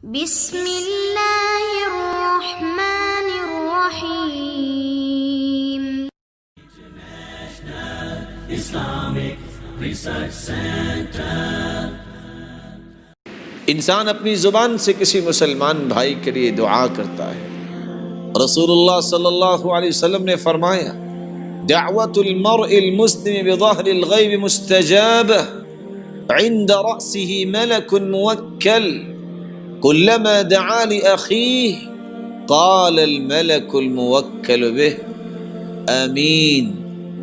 بسم اللہ الرحمن الرحیم۔ انسان اپنی زبان سے کسی مسلمان بھائی کے لیے دعا کرتا ہے۔ رسول اللہ صلی اللہ علیہ وسلم نے فرمایا، دعوت المرء المسلم بظہر الغیب مستجابہ عند رأسه ملک موکل كلما دعا لأخيه قال الملك الموكل به آمین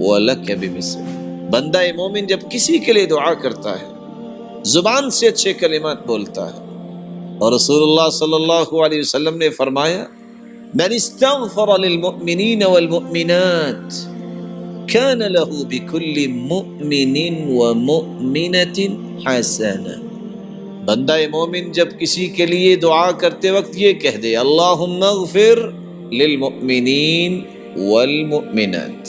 ولک بمثل۔ بندہ مومن جب کسی کے لیے دعا کرتا ہے، زبان سے اچھے کلمات بولتا ہے، اور رسول اللہ صلی اللہ علیہ وسلم نے فرمایا، من استغفر للمؤمنین والمؤمنات كان له بكل مؤمن ومؤمنة حسنہ۔ بندہ مومن جب کسی کے لیے دعا کرتے وقت یہ کہہ دے، اللہم اغفر للمؤمنین والمؤمنات،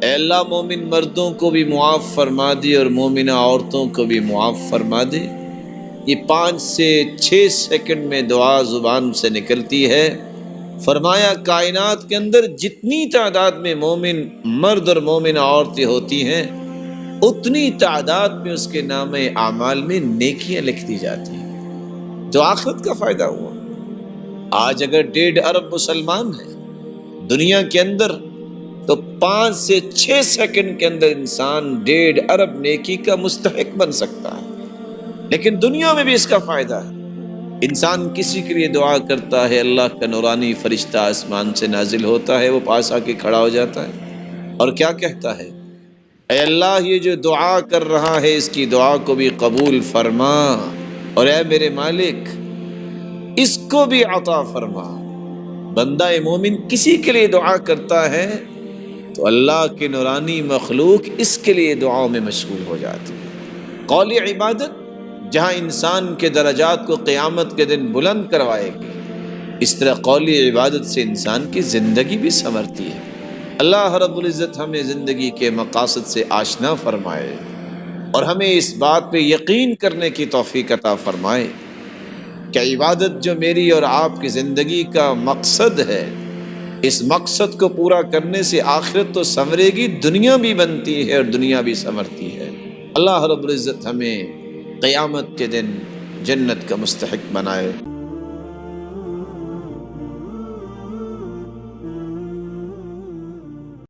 اے اللہ مومن مردوں کو بھی معاف فرما دے اور مومنہ عورتوں کو بھی معاف فرما دے۔ یہ 5 سے 6 سیکنڈ میں دعا زبان سے نکلتی ہے۔ فرمایا کائنات کے اندر جتنی تعداد میں مومن مرد اور مومنہ عورتیں ہوتی ہیں، اتنی تعداد میں اس کے نام اعمال میں نیکیاں لکھ دی جاتی ہیں، جو آخرت کا فائدہ ہوا۔ آج اگر 1.5 ارب مسلمان ہیں دنیا کے اندر، تو 5 سے 6 سیکنڈ کے اندر انسان 1.5 ارب نیکی کا مستحق بن سکتا ہے، لیکن دنیا میں بھی اس کا فائدہ ہے۔ انسان کسی کے لیے دعا کرتا ہے، اللہ کا نورانی فرشتہ آسمان سے نازل ہوتا ہے، وہ پاس آ کے کھڑا ہو جاتا ہے اور کیا کہتا ہے، اے اللہ یہ جو دعا کر رہا ہے اس کی دعا کو بھی قبول فرما، اور اے میرے مالک اس کو بھی عطا فرما۔ بندہ مومن کسی کے لیے دعا کرتا ہے تو اللہ کی نورانی مخلوق اس کے لیے دعاؤں میں مشغول ہو جاتی ہے۔ قول عبادت جہاں انسان کے درجات کو قیامت کے دن بلند کروائے گی، اس طرح قولی عبادت سے انسان کی زندگی بھی سنورتی ہے۔ اللہ رب العزت ہمیں زندگی کے مقاصد سے آشنا فرمائے اور ہمیں اس بات پہ یقین کرنے کی توفیق عطا فرمائے کہ عبادت جو میری اور آپ کی زندگی کا مقصد ہے، اس مقصد کو پورا کرنے سے آخرت تو سنورے گی، دنیا بھی بنتی ہے اور دنیا بھی سنورتی ہے۔ اللہ رب العزت ہمیں قیامت کے دن جنت کا مستحق بنائے۔